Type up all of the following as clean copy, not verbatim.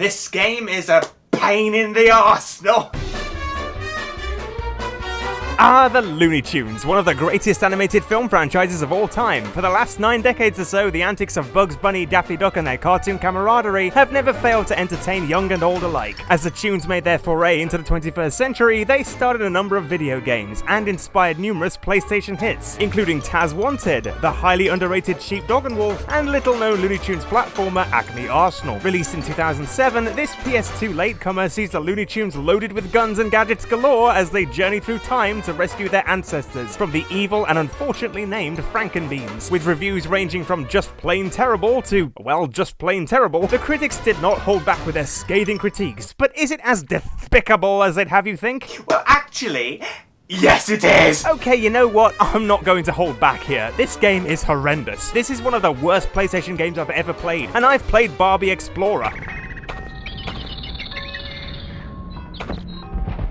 This game is a pain in the arsenal. The Looney Tunes, one of the greatest animated film franchises of all time. For the last 9 decades or so, the antics of Bugs Bunny, Daffy Duck and their cartoon camaraderie have never failed to entertain young and old alike. As the Tunes made their foray into the 21st century, they started a number of video games and inspired numerous PlayStation hits, including Taz Wanted, the highly underrated Sheepdog and Wolf, and little-known Looney Tunes platformer ACME ARSENAL. Released in 2007, this PS2 latecomer sees the Looney Tunes loaded with guns and gadgets galore as they journey through time to rescue their ancestors from the evil and unfortunately named Frankenbeans. With reviews ranging from just plain terrible to, well, just plain terrible, the critics did not hold back with their scathing critiques. But is it as despicable as they'd have you think? Well, actually, yes it is! Okay, you know what? I'm not going to hold back here. This game is horrendous. This is one of the worst PlayStation games I've ever played, and I've played Barbie Explorer.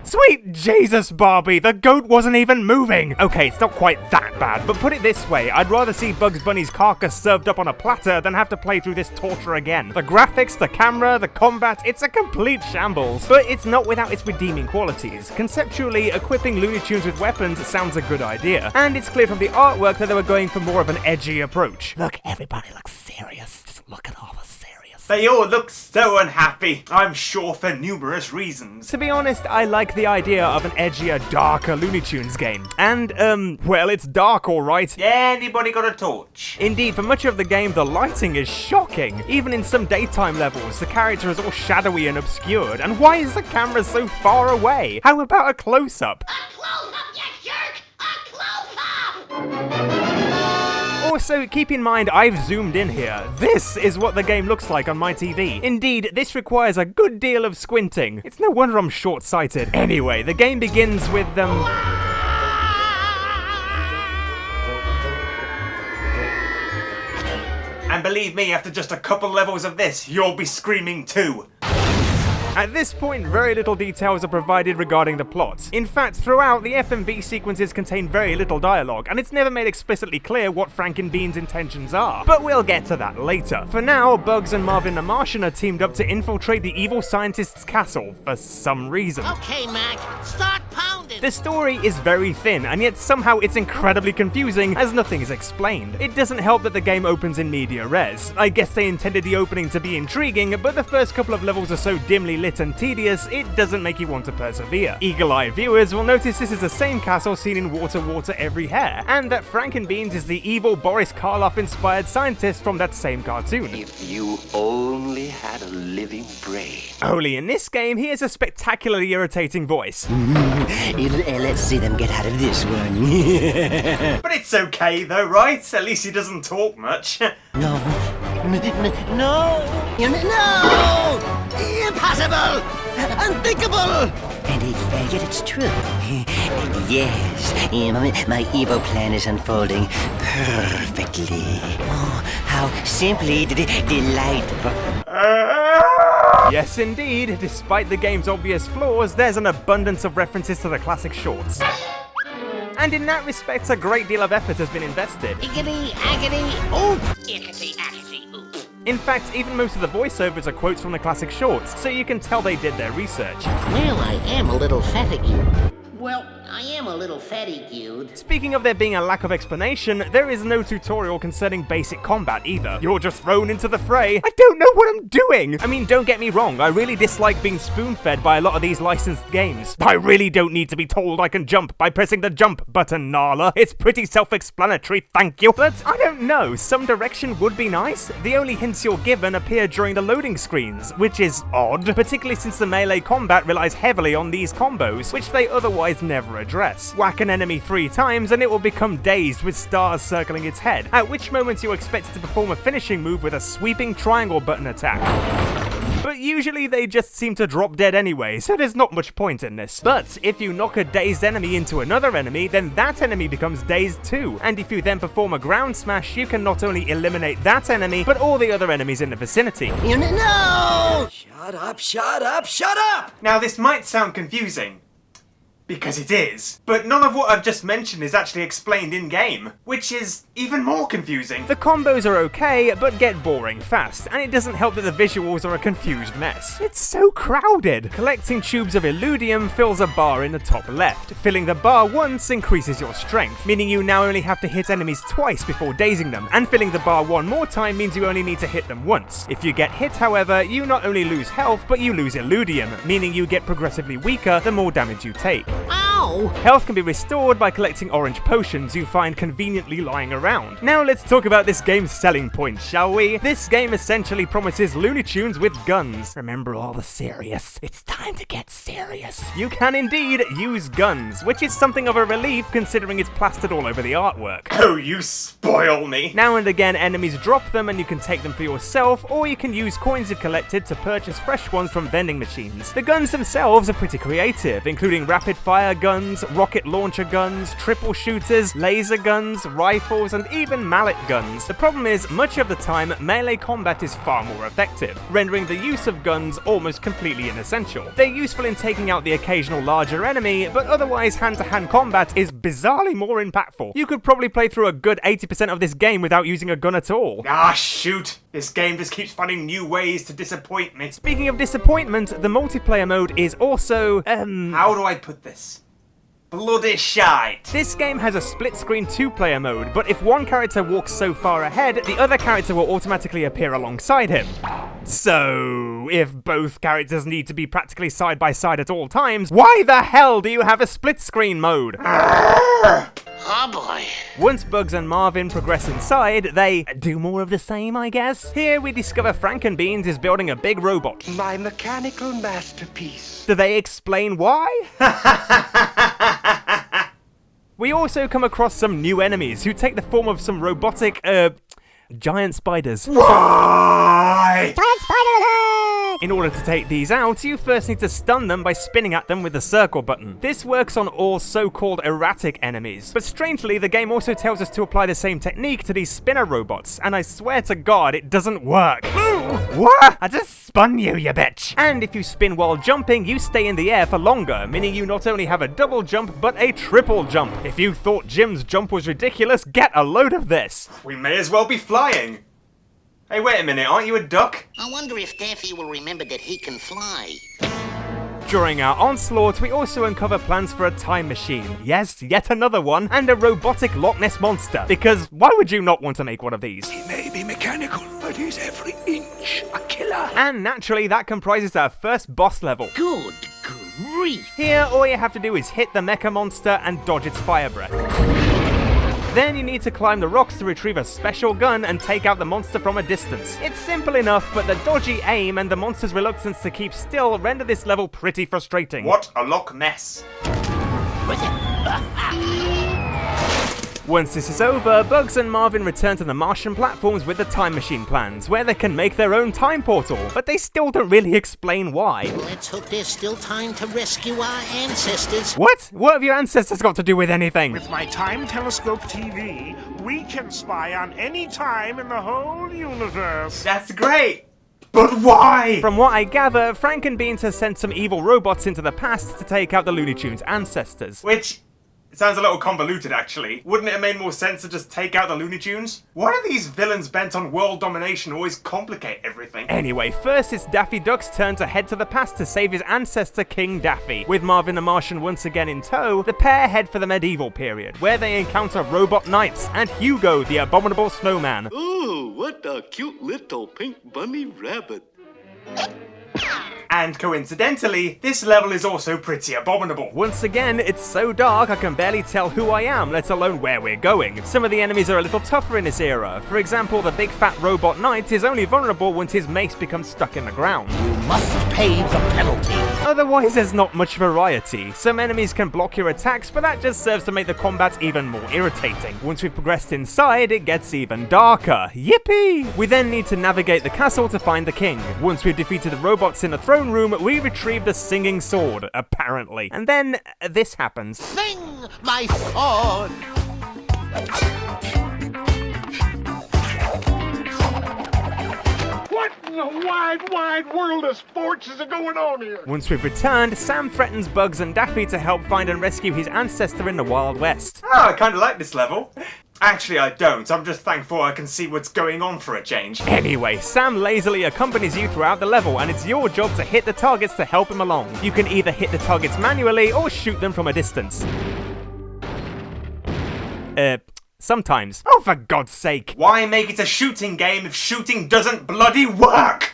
Sweet Jesus, Barbie, the goat wasn't even moving! Okay, it's not quite that bad, but put it this way, I'd rather see Bugs Bunny's carcass served up on a platter than have to play through this torture again. The graphics, the camera, the combat, it's a complete shambles. But it's not without its redeeming qualities. Conceptually, equipping Looney Tunes with weapons sounds a good idea, and it's clear from the artwork that they were going for more of an edgy approach. Look, everybody looks serious. Just look at all the serious. They all look so unhappy, I'm sure for numerous reasons. To be honest, I like the idea of an edgier, darker Looney Tunes game. And, well, it's dark alright. Anybody got a torch? Indeed, for much of the game, the lighting is shocking. Even in some daytime levels, the character is all shadowy and obscured. And why is the camera so far away? How about a close-up? A close-up, you jerk! A close-up! Also, keep in mind I've zoomed in here. This is what the game looks like on my TV. Indeed, this requires a good deal of squinting. It's no wonder I'm short-sighted. Anyway, the game begins with And believe me, after just a couple levels of this, you'll be screaming too. At this point, very little details are provided regarding the plot. In fact, throughout, the FMV sequences contain very little dialogue, and it's never made explicitly clear what Frankenbeans' intentions are. But we'll get to that later. For now, Bugs and Marvin the Martian are teamed up to infiltrate the evil scientist's castle, for some reason. Okay, Mac, start pounding! The story is very thin, and yet somehow it's incredibly confusing, as nothing is explained. It doesn't help that the game opens in media res. I guess they intended the opening to be intriguing, but the first couple of levels are so dimly lit and tedious, it doesn't make you want to persevere. Eagle-eyed viewers will notice this is the same castle seen in Water Every Hair, and that Frankenbeans is the evil Boris Karloff-inspired scientist from that same cartoon. If you only had a living brain. Only in this game, he has a spectacularly irritating voice. Let's see them get out of this one. But it's okay though, right? At least he doesn't talk much. No. Impossible! Unthinkable! And yet it's true. And yes, my evil plan is unfolding perfectly. Oh, how simply delightful. Yes, indeed. Despite the game's obvious flaws, there's an abundance of references to the classic shorts. And in that respect, a great deal of effort has been invested. Ickety, ackety, oop! Ickety, ackety, oop. In fact, even most of the voiceovers are quotes from the classic shorts, so you can tell they did their research. Well, I am a little fatigued. Well, I am a little fatigued. Speaking of there being a lack of explanation, there is no tutorial concerning basic combat either. You're just thrown into the fray. I don't know what I'm doing! I mean, don't get me wrong, I really dislike being spoon-fed by a lot of these licensed games. I really don't need to be told I can jump by pressing the jump button, Nala. It's pretty self-explanatory, thank you. But I don't know, some direction would be nice. The only hints you're given appear during the loading screens, which is odd, particularly since the melee combat relies heavily on these combos, which they otherwise never address. Whack an enemy 3 times and it will become dazed with stars circling its head, at which moment you're expected to perform a finishing move with a sweeping triangle button attack. But usually they just seem to drop dead anyway, so there's not much point in this. But if you knock a dazed enemy into another enemy, then that enemy becomes dazed too. And if you then perform a ground smash, you can not only eliminate that enemy, but all the other enemies in the vicinity. No! Shut up, shut up, shut up! Now this might sound confusing, Because it is. But none of what I've just mentioned is actually explained in-game, which is even more confusing. The combos are okay, but get boring fast, and it doesn't help that the visuals are a confused mess. It's so crowded. Collecting tubes of Illudium fills a bar in the top left. Filling the bar once increases your strength, meaning you now only have to hit enemies twice before dazing them, and filling the bar one more time means you only need to hit them once. If you get hit, however, you not only lose health, but you lose Illudium, meaning you get progressively weaker the more damage you take. Ow! Health can be restored by collecting orange potions you find conveniently lying around. Now let's talk about this game's selling points, shall we? This game essentially promises Looney Tunes with guns. Remember all the serious. It's time to get serious. You can indeed use guns, which is something of a relief considering it's plastered all over the artwork. Oh, you spoil me. Now and again, enemies drop them and you can take them for yourself, or you can use coins you've collected to purchase fresh ones from vending machines. The guns themselves are pretty creative, including rapid-fire guns, rocket launcher guns, triple shooters, laser guns, rifles, and even mallet guns. The problem is, much of the time, melee combat is far more effective, rendering the use of guns almost completely inessential. They're useful in taking out the occasional larger enemy, but otherwise hand-to-hand combat is bizarrely more impactful. You could probably play through a good 80% of this game without using a gun at all. Ah, shoot. This game just keeps finding new ways to disappoint me. Speaking of disappointment, the multiplayer mode is also, How do I put this? Bloody shite. This game has a split-screen two-player mode, but if one character walks so far ahead, the other character will automatically appear alongside him. So, if both characters need to be practically side by side at all times, why the hell do you have a split-screen mode? Oh boy. Once Bugs and Marvin progress inside, they do more of the same, I guess. Here we discover Frankenbeans is building a big robot. My mechanical masterpiece. Do they explain why? We also come across some new enemies who take the form of some robotic, giant spiders. Why? Giant spider alert! In order to take these out, you first need to stun them by spinning at them with the circle button. This works on all so-called erratic enemies, but strangely, the game also tells us to apply the same technique to these spinner robots, and I swear to God, it doesn't work. What? I just spun you, you bitch! And if you spin while jumping, you stay in the air for longer, meaning you not only have a double jump, but a triple jump. If you thought Jim's jump was ridiculous, get a load of this! We may as well be flying. Hey, wait a minute, aren't you a duck? I wonder if Daffy will remember that he can fly. During our onslaught, we also uncover plans for a time machine. Yes, yet another one, and a robotic Loch Ness monster. Because why would you not want to make one of these? He may be mechanical, but he's every inch a killer. And naturally, that comprises our first boss level. Good grief. Here, all you have to do is hit the mecha monster and dodge its fire breath. Then you need to climb the rocks to retrieve a special gun and take out the monster from a distance. It's simple enough, but the dodgy aim and the monster's reluctance to keep still render this level pretty frustrating. What a Loch Ness. Once this is over, Bugs and Marvin return to the Martian platforms with the time machine plans, where they can make their own time portal, but they still don't really explain why. Let's hope there's still time to rescue our ancestors. What? What have your ancestors got to do with anything? With my time telescope TV, we can spy on any time in the whole universe. That's great. But why? From what I gather, Frankenbeans has sent some evil robots into the past to take out the Looney Tunes ancestors. Which sounds a little convoluted, actually. Wouldn't it have made more sense to just take out the Looney Tunes? Why do these villains bent on world domination always complicate everything? Anyway, first it's Daffy Duck's turn to head to the past to save his ancestor King Daffy. With Marvin the Martian once again in tow, the pair head for the medieval period, where they encounter robot knights and Hugo the abominable snowman. Oh, what a cute little pink bunny rabbit. And coincidentally, this level is also pretty abominable. Once again, it's so dark I can barely tell who I am, let alone where we're going. Some of the enemies are a little tougher in this era. For example, the big fat robot knight is only vulnerable once his mace becomes stuck in the ground. You must pay the penalty. Otherwise, there's not much variety. Some enemies can block your attacks, but that just serves to make the combat even more irritating. Once we've progressed inside, it gets even darker. Yippee! We then need to navigate the castle to find the king. Once we've defeated the robots in the throne room, we retrieve the singing sword, apparently. And then this happens. Sing, my sword! What What in the wide, wide world of sports is going on here? Once we've returned, Sam threatens Bugs and Daffy to help find and rescue his ancestor in the Wild West. Oh, I kinda like this level. Actually, I don't. I'm just thankful I can see what's going on for a change. Anyway, Sam lazily accompanies you throughout the level, and it's your job to hit the targets to help him along. You can either hit the targets manually or shoot them from a distance. Sometimes. Oh, for God's sake. Why make it a shooting game if shooting doesn't bloody work?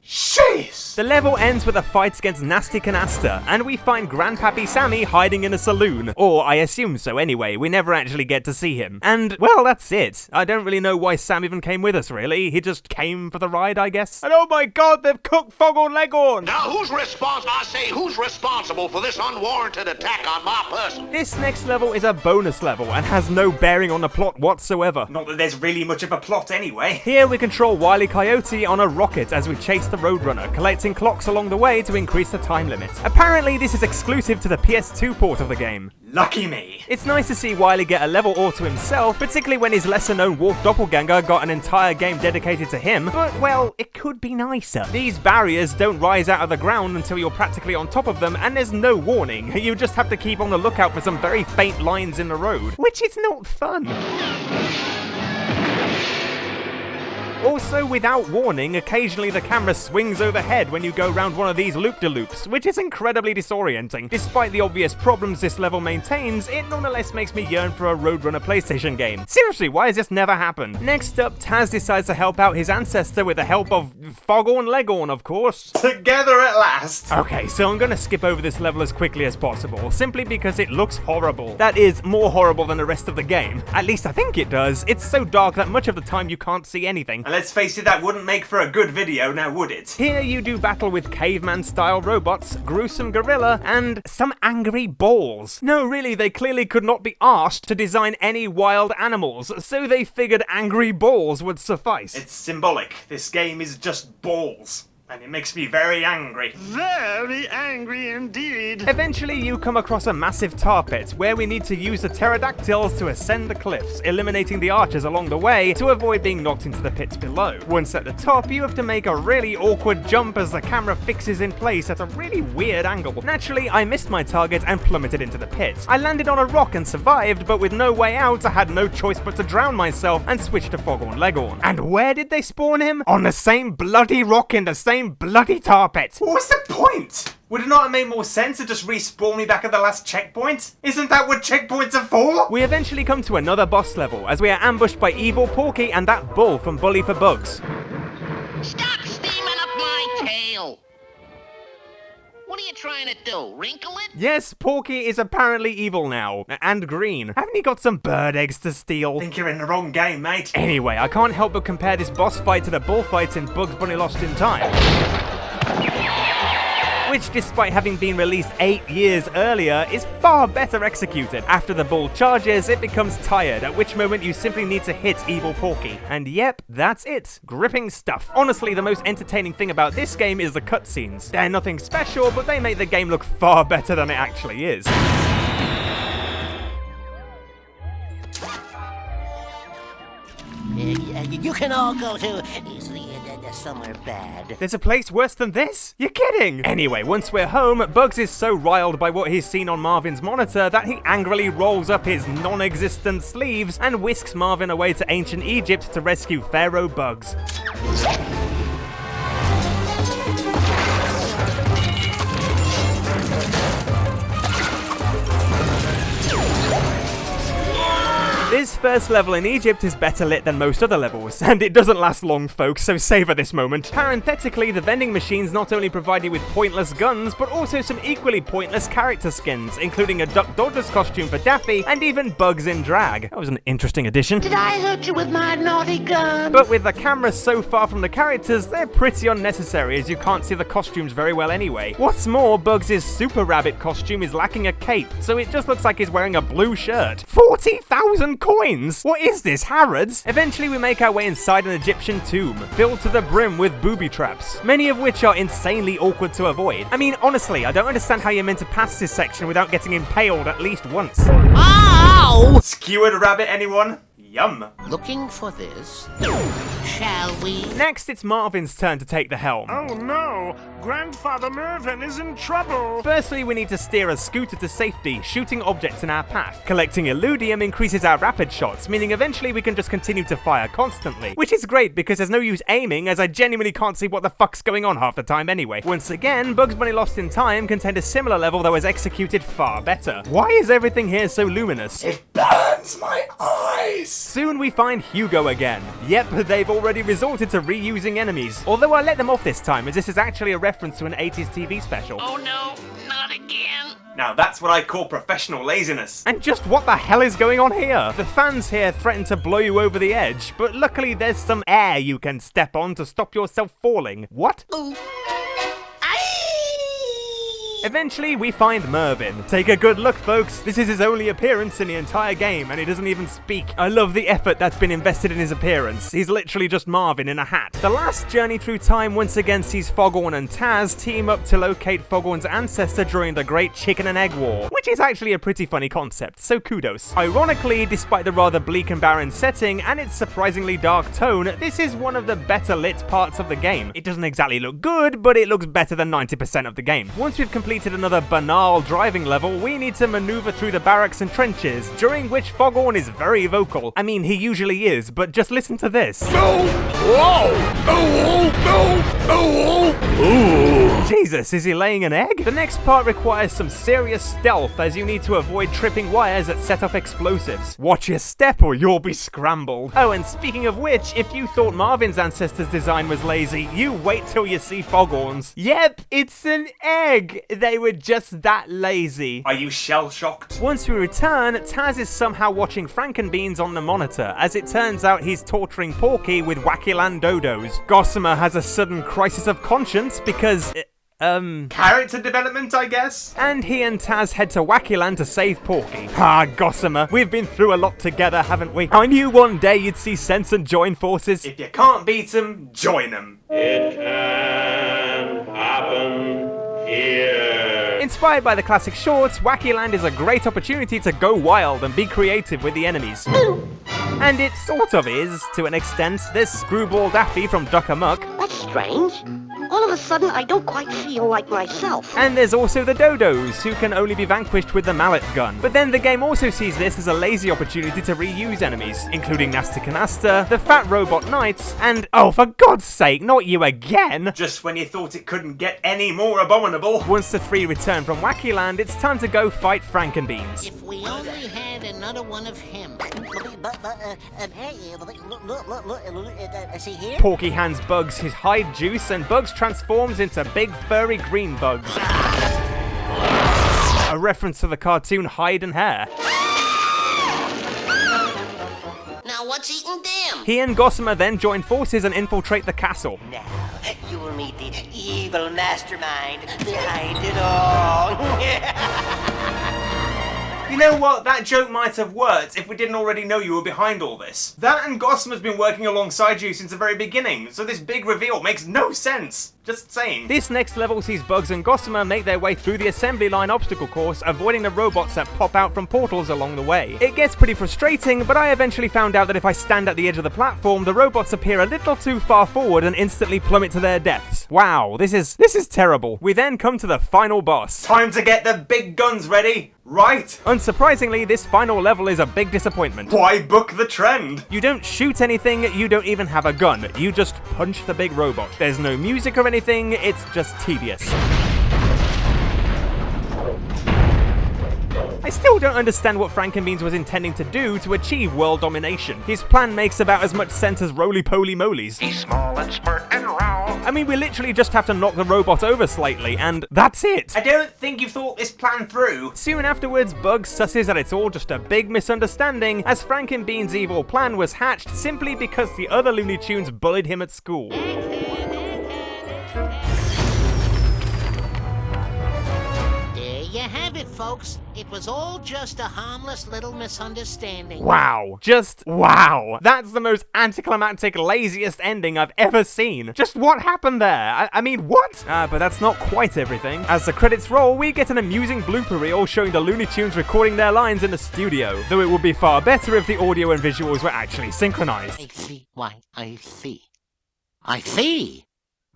Jeez! The level ends with a fight against Nasty Canasta, and we find Grandpappy Sammy hiding in a saloon. Or I assume so anyway, we never actually get to see him. And, well, that's it. I don't really know why Sam even came with us, really. He just came for the ride, I guess. And oh my God, they've cooked Foghorn Leghorn! Now who's responsible? I say, who's responsible for this unwarranted attack on my person? This next level is a bonus level and has no bearing on the plot whatsoever. Not that there's really much of a plot anyway. Here we control Wile E. Coyote on a rocket as we chase the Roadrunner, collecting clocks along the way to increase the time limit. Apparently this is exclusive to the PS2 port of the game. Lucky me. It's nice to see Wile E get a level all to himself, particularly when his lesser-known Wolf Doppelganger got an entire game dedicated to him, but, well, it could be nicer. These barriers don't rise out of the ground until you're practically on top of them, and there's no warning. You just have to keep on the lookout for some very faint lines in the road, which is not fun. Also, without warning, occasionally the camera swings overhead when you go around one of these loop-de-loops, which is incredibly disorienting. Despite the obvious problems this level maintains, it nonetheless makes me yearn for a Roadrunner PlayStation game. Seriously, why has this never happened? Next up, Taz decides to help out his ancestor with the help of Foghorn Leghorn, of course. Together at last. Okay, so I'm gonna skip over this level as quickly as possible, simply because it looks horrible. That is, more horrible than the rest of the game. At least I think it does. It's so dark that much of the time you can't see anything. And let's face it, that wouldn't make for a good video, now would it? Here you do battle with caveman-style robots, gruesome gorilla, and some angry balls. No, really, they clearly could not be asked to design any wild animals, so they figured angry balls would suffice. It's symbolic. This game is just balls. And it makes me very angry. Very angry indeed. Eventually, you come across a massive tar pit, where we need to use the pterodactyls to ascend the cliffs, eliminating the archers along the way to avoid being knocked into the pits below. Once at the top, you have to make a really awkward jump as the camera fixes in place at a really weird angle. Naturally, I missed my target and plummeted into the pit. I landed on a rock and survived, but with no way out, I had no choice but to drown myself and switch to Foghorn Leghorn. And where did they spawn him? On the same bloody rock in the same bloody tar pit. What's the point? Would it not have made more sense to just respawn me back at the last checkpoint? Isn't that what checkpoints are for? We eventually come to another boss level, as we are ambushed by Evil Porky and that bull from Bully for Bugs. Stop steaming up my tail! What are you trying to do, wrinkle it? Yes, Porky is apparently evil now. And green. Haven't you got some bird eggs to steal? I think you're in the wrong game, mate. Anyway, I can't help but compare this boss fight to the bullfights in Bugs Bunny Lost in Time, which, despite having been released 8 years earlier, is far better executed. After the bull charges, it becomes tired, at which moment you simply need to hit Evil Porky. And yep, that's it. Gripping stuff. Honestly, the most entertaining thing about this game is the cutscenes. They're nothing special, but they make the game look far better than it actually is. You can all go to somewhere bad. There's a place worse than this? You're kidding! Anyway, once we're home, Bugs is so riled by what he's seen on Marvin's monitor that he angrily rolls up his non-existent sleeves and whisks Marvin away to ancient Egypt to rescue Pharaoh Bugs. This first level in Egypt is better lit than most other levels, and it doesn't last long, folks, so savor this moment. Parenthetically, the vending machines not only provide you with pointless guns, but also some equally pointless character skins, including a Duck Dodgers costume for Daffy, and even Bugs in drag. That was an interesting addition. Did I hurt you with my naughty gun? But with the camera so far from the characters, they're pretty unnecessary, as you can't see the costumes very well anyway. What's more, Bugs' Super Rabbit costume is lacking a cape, so it just looks like he's wearing a blue shirt. 40,000 coins? What is this, Harrods? Eventually we make our way inside an Egyptian tomb, filled to the brim with booby traps, many of which are insanely awkward to avoid. I mean, honestly, I don't understand how you're meant to pass this section without getting impaled at least once. Ow! Skewered rabbit, anyone? Yum. Looking for this? shall we? Next, it's Marvin's turn to take the helm. Oh no! Grandfather Mervyn is in trouble! Firstly, we need to steer a scooter to safety, shooting objects in our path. Collecting Illudium increases our rapid shots, meaning eventually we can just continue to fire constantly. Which is great because there's no use aiming, as I genuinely can't see what the fuck's going on half the time anyway. Once again, Bugs Bunny Lost in Time contained a similar level that was executed far better. Why is everything here so luminous? It burns my eyes! Soon we find Hugo again. Yep, they've already resorted to reusing enemies. Although I let them off this time, as this is actually a reference to an 80s TV special. Oh no, not again. Now that's what I call professional laziness. And just what the hell is going on here? The fans here threaten to blow you over the edge, but luckily there's some air you can step on to stop yourself falling. What? Ooh. Eventually, we find Mervyn. Take a good look, folks. This is his only appearance in the entire game, and he doesn't even speak. I love the effort that's been invested in his appearance. He's literally just Marvin in a hat. The last journey through time once again sees Foghorn and Taz team up to locate Foghorn's ancestor during the Great Chicken and Egg War, which is actually a pretty funny concept, so kudos. Ironically, despite the rather bleak and barren setting and its surprisingly dark tone, this is one of the better lit parts of the game. It doesn't exactly look good, but it looks better than 90% of the game. Once we've completed another banal driving level, we need to maneuver through the barracks and trenches, during which Foghorn is very vocal. I mean, he usually is, but just listen to this. Jesus, is he laying an egg? The next part requires some serious stealth, as you need to avoid tripping wires that set off explosives. Watch your step or you'll be scrambled. Oh, and speaking of which, if you thought Marvin's ancestor's design was lazy, you wait till you see Foghorn's. Yep, it's an egg. They were just that lazy. Are you shell-shocked? Once we return, Taz is somehow watching Frankenbeans on the monitor, as it turns out he's torturing Porky with Wackyland dodos. Gossamer has a sudden crisis of conscience because... character development, I guess? And he and Taz head to Wackyland to save Porky. Ah, Gossamer, we've been through a lot together, haven't we? I knew one day you'd see sense and join forces. If you can't beat 'em, join 'em. It can happen here. Inspired by the classic shorts, Wackyland is a great opportunity to go wild and be creative with the enemies. And it sort of is, to an extent. There's Screwball Daffy from Duck Amuck. That's strange. All of a sudden, I don't quite feel like myself. And there's also the Dodos, who can only be vanquished with the mallet gun. But then the game also sees this as a lazy opportunity to reuse enemies, including Nasty Canasta, the Fat Robot Knights, and, oh, for God's sake, not you again! Just when you thought it couldn't get any more abominable. Once the three return from Wackyland, it's time to go fight Frankenbeans. If we only had another one of him. See here? Porky hands Bugs his hide juice, and Bugs transforms into big furry green bugs. A reference to the cartoon Hide and Hair. Now what's eating them? He and Gossamer then join forces and infiltrate the castle. Now, you will meet the evil mastermind behind it all. You know what? That joke might have worked if we didn't already know you were behind all this. That and Gossamer's been working alongside you since the very beginning, so this big reveal makes no sense. Just saying. This next level sees Bugs and Gossamer make their way through the assembly line obstacle course, avoiding the robots that pop out from portals along the way. It gets pretty frustrating, but I eventually found out that if I stand at the edge of the platform, the robots appear a little too far forward and instantly plummet to their deaths. Wow, this is terrible. We then come to the final boss. Time to get the big guns ready, right? Unsurprisingly, this final level is a big disappointment. Why book the trend? You don't shoot anything, you don't even have a gun. You just punch the big robot. There's no music or anything, it's just tedious. I still don't understand what Frankenbeans was intending to do to achieve world domination. His plan makes about as much sense as roly-poly molies. He's small and smart and round. I mean, we literally just have to knock the robot over slightly, and that's it! I don't think you thought this plan through. Soon afterwards, Bugs susses that it's all just a big misunderstanding, as Frankenbeans' evil plan was hatched simply because the other Looney Tunes bullied him at school. You have it, folks. It was all just a harmless little misunderstanding. Wow. Just wow. That's the most anticlimactic, laziest ending I've ever seen. Just what happened there? I mean, what? But that's not quite everything. As the credits roll, we get an amusing blooper reel showing the Looney Tunes recording their lines in the studio, though it would be far better if the audio and visuals were actually synchronized. I see why I see. I see.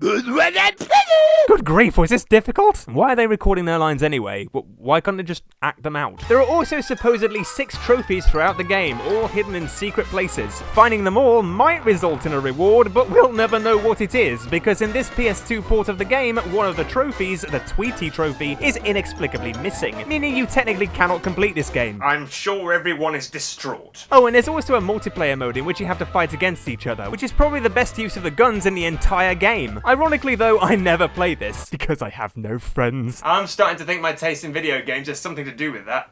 Good grief, was this difficult? Why are they recording their lines anyway? Why can't they just act them out? There are also supposedly 6 trophies throughout the game, all hidden in secret places. Finding them all might result in a reward, but we'll never know what it is, because in this PS2 port of the game, one of the trophies, the TwisterTH trophy, is inexplicably missing, meaning you technically cannot complete this game. I'm sure everyone is distraught. Oh, and there's also a multiplayer mode in which you have to fight against each other, which is probably the best use of the guns in the entire game. Ironically though, I never play this, because I have no friends. I'm starting to think my taste in video games has something to do with that.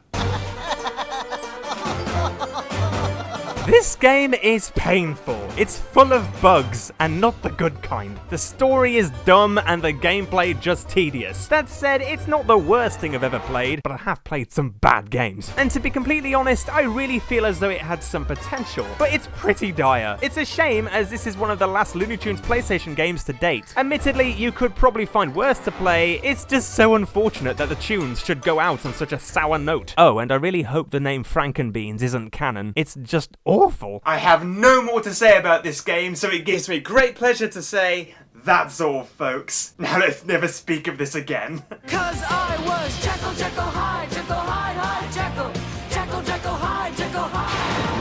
This game is painful. It's full of bugs, and not the good kind. The story is dumb, and the gameplay just tedious. That said, it's not the worst thing I've ever played, but I have played some bad games. And to be completely honest, I really feel as though it had some potential, but it's pretty dire. It's a shame, as this is one of the last Looney Tunes PlayStation games to date. Admittedly, you could probably find worse to play. It's just so unfortunate that the tunes should go out on such a sour note. Oh, and I really hope the name Frankenbeans isn't canon. It's just awful. I have no more to say about this game, so it gives me great pleasure to say, that's all, folks. Now let's never speak of this again. 'Cause I was Jekyll, Jekyll, Hyde, Jekyll, Hyde, Hyde, Jekyll, Jekyll, Jekyll, Hyde, Jekyll, Hyde.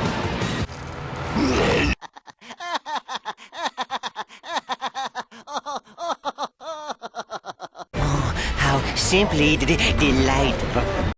Oh, how simply delightful.